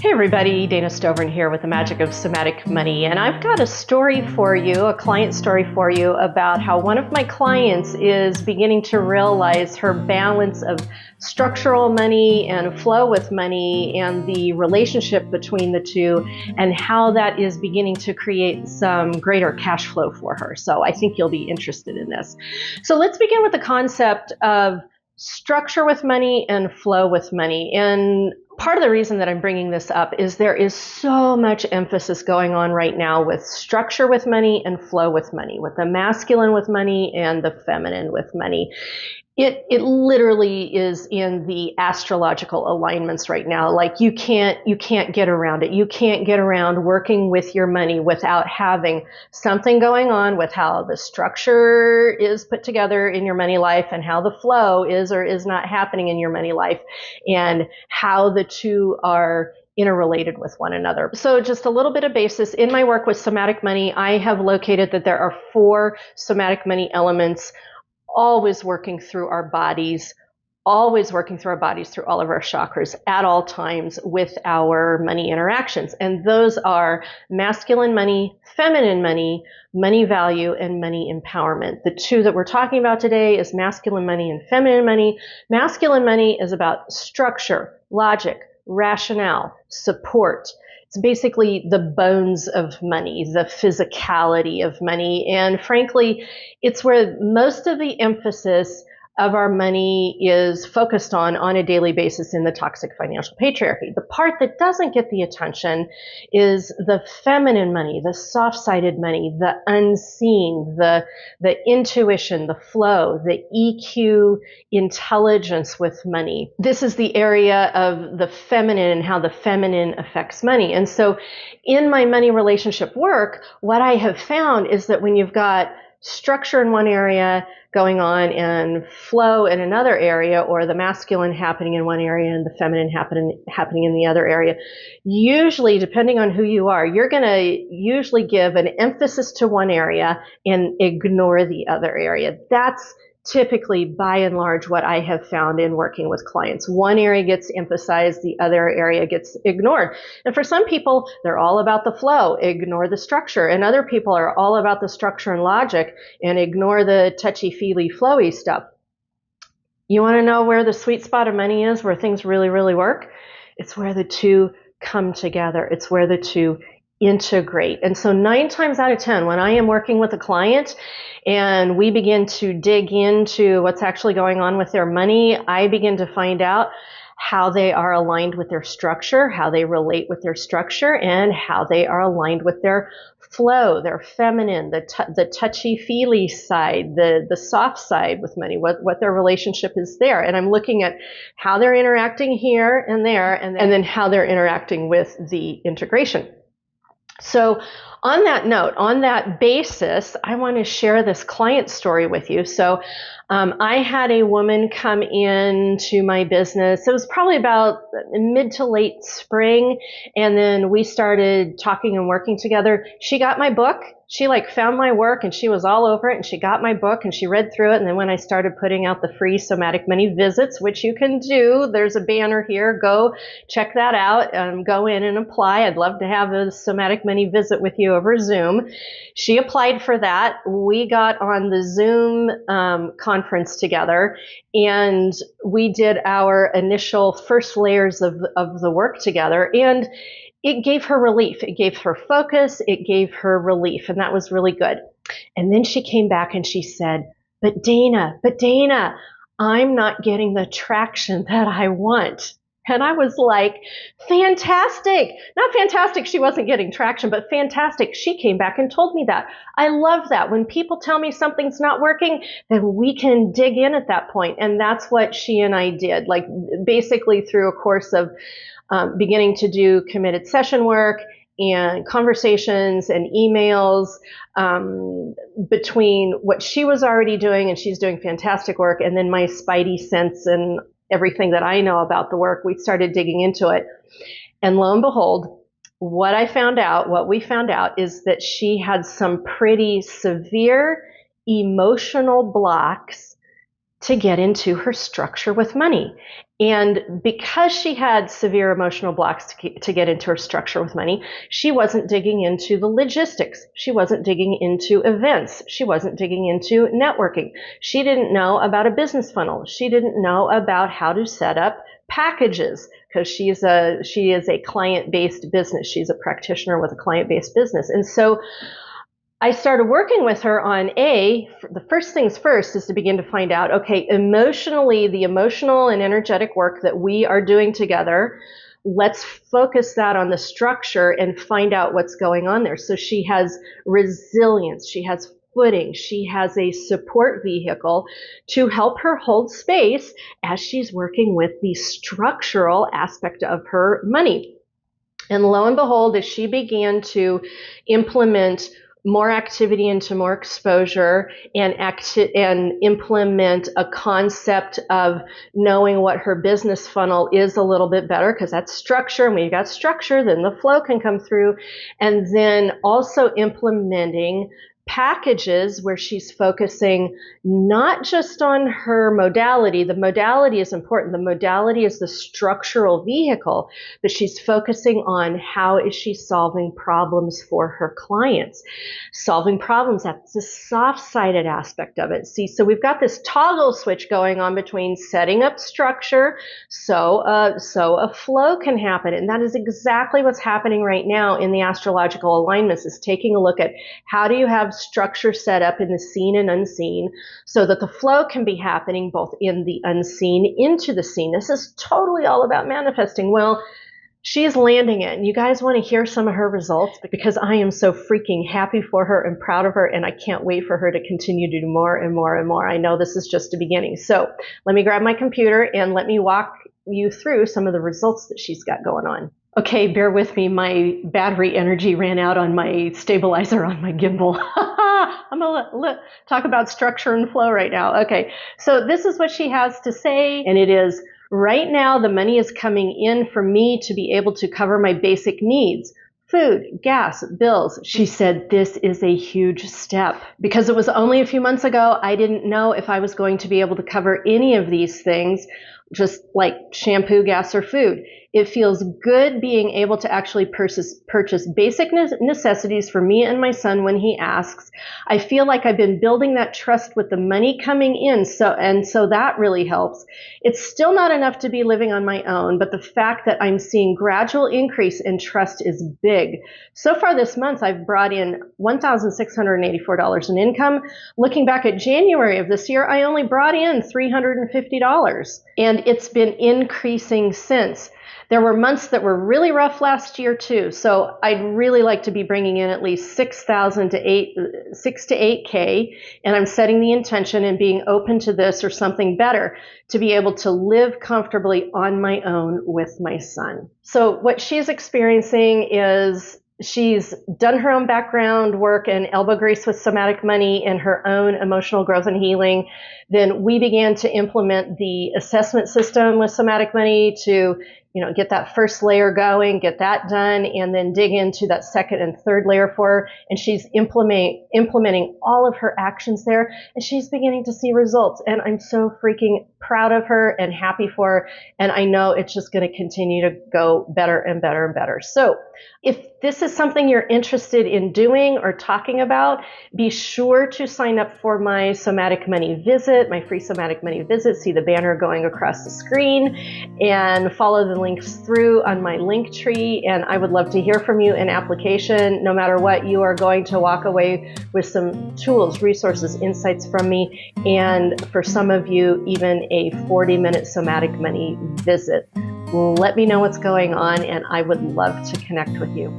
Hey everybody, Dana Stovern here with the magic of Somatic Money, and I've got a story for you, a client story for you about how one of my clients is beginning to realize her balance of structural money and flow with money and the relationship between the two, and how that is beginning to create some greater cash flow for her. So I think you'll be interested in this. So let's begin with the concept of structure with money and flow with money. And part of the reason that I'm bringing this up is there is so much emphasis going on right now with structure with money and flow with money, with the masculine with money and the feminine with money. It literally is in the astrological alignments right now. Like you can't get around it. You can't get around working with your money without having something going on with how the structure is put together in your money life and how the flow is or is not happening in your money life and how the two are interrelated with one another. So just a little bit of basis. In my work with Somatic Money, I have located that there are 4 somatic money elements always working through our bodies, through all of our chakras at all times with our money interactions. And those are masculine money, feminine money, money value, and money empowerment. The 2 that we're talking about today is masculine money and feminine money. Masculine money is about structure, logic, rationale, support. It's basically the bones of money, the physicality of money. And frankly, it's where most of the emphasis of our money is focused on a daily basis in the toxic financial patriarchy. The part that doesn't get the attention is the feminine money, the soft-sided money, the unseen, the intuition, the flow, the EQ intelligence with money. This is the area of the feminine and how the feminine affects money. And so in my money relationship work, what I have found is that when you've got structure in one area going on and flow in another area, or the masculine happening in one area and the feminine happening in the other area, usually, depending on who you are, you're going to usually give an emphasis to one area and ignore the other area. That's typically, by and large, what I have found in working with clients. One area gets emphasized, the other area gets ignored. And for some people, they're all about the flow, ignore the structure. And other people are all about the structure and logic and ignore the touchy-feely, flowy stuff. You want to know where the sweet spot of money is, where things really, really work? It's where the two come together. It's where the two integrate. And so 9 times out of 10, when I am working with a client and we begin to dig into what's actually going on with their money, I begin to find out how they are aligned with their structure, how they relate with their structure, and how they are aligned with their flow, their feminine, the touchy-feely side, the soft side with money, what their relationship is there. And I'm looking at how they're interacting here and there, and then how they're interacting with the integration. So on that note, on that basis, I want to share this client story with you. So I had a woman come into my business. It was probably about mid to late spring. And then we started talking and working together. She got my book. She found my work and she was all over it, and she got my book and she read through it. And then when I started putting out the free Somatic Money visits, which you can do, there's a banner here, go check that out, go in and apply. I'd love to have a Somatic Money visit with you over Zoom. She applied for that. We got on the Zoom conference together, and we did our initial first layers of the work together. And it gave her relief. It gave her focus. It gave her relief. And that was really good. And then she came back and she said, but Dana, I'm not getting the traction that I want. And I was like, fantastic. Not fantastic she wasn't getting traction, but fantastic she came back and told me that. I love that. When people tell me something's not working, then we can dig in at that point. And that's what she and I did, basically through a course of beginning to do committed session work and conversations and emails between what she was already doing, and she's doing fantastic work, and then my spidey sense and everything that I know about the work. We started digging into it. And lo and behold, what we found out is that she had some pretty severe emotional blocks to get into her structure with money. And because she had severe emotional blocks to get into her structure with money, she wasn't digging into the logistics. She wasn't digging into events. She wasn't digging into networking. She didn't know about a business funnel. She didn't know about how to set up packages, because she is a client-based business. She's a practitioner with a client-based business. And so I started working with her on the first things first is to begin to find out, okay, emotionally, the emotional and energetic work that we are doing together, let's focus that on the structure and find out what's going on there. So she has resilience, she has footing, she has a support vehicle to help her hold space as she's working with the structural aspect of her money. And lo and behold, as she began to implement more activity into more exposure and implement a concept of knowing what her business funnel is a little bit better, because that's structure. And when you've got structure, then the flow can come through. And then also implementing packages where she's focusing not just on her modality. The modality is important. The modality is the structural vehicle, but she's focusing on how is she solving problems for her clients. Solving problems, that's the soft-sided aspect of it. See, so we've got this toggle switch going on between setting up structure so a flow can happen. And that is exactly what's happening right now in the astrological alignments, is taking a look at how do you have structure set up in the seen and unseen so that the flow can be happening both in the unseen into the seen. This is totally all about manifesting. Well, she's landing it. And you guys want to hear some of her results, because I am so freaking happy for her and proud of her, and I can't wait for her to continue to do more and more and more. I know this is just a beginning. So let me grab my computer and let me walk you through some of the results that she's got going on. Okay, bear with me. My battery energy ran out on my stabilizer on my gimbal. I'm going to talk about structure and flow right now. Okay, so this is what she has to say, and it is, right now the money is coming in for me to be able to cover my basic needs. Food, gas, bills. She said this is a huge step, because it was only a few months ago I didn't know if I was going to be able to cover any of these things, just like shampoo, gas, or food. It feels good being able to actually purchase basic necessities for me and my son when he asks. I feel like I've been building that trust with the money coming in, so that really helps. It's still not enough to be living on my own, but the fact that I'm seeing gradual increase in trust is big. So far this month, I've brought in $1,684 in income. Looking back at January of this year, I only brought in $350, and it's been increasing since. There were months that were really rough last year too, so I'd really like to be bringing in at least $6 to $8K, and I'm setting the intention and being open to this or something better to be able to live comfortably on my own with my son. So what she's experiencing is she's done her own background work and elbow grease with Somatic Money and her own emotional growth and healing. Then we began to implement the assessment system with Somatic Money to get that first layer going, get that done, and then dig into that second and third layer for her. And she's implementing all of her actions there, and she's beginning to see results. And I'm so freaking proud of her and happy for her. And I know it's just going to continue to go better and better and better. So if this is something you're interested in doing or talking about, be sure to sign up for my Somatic Money visit, my free Somatic Money visit. See the banner going across the screen, and follow the links through on my link tree. And I would love to hear from you in application. No matter what, you are going to walk away with some tools, resources, insights from me. And for some of you, even a 40-minute Somatic Money visit. Let me know what's going on, and I would love to connect with you.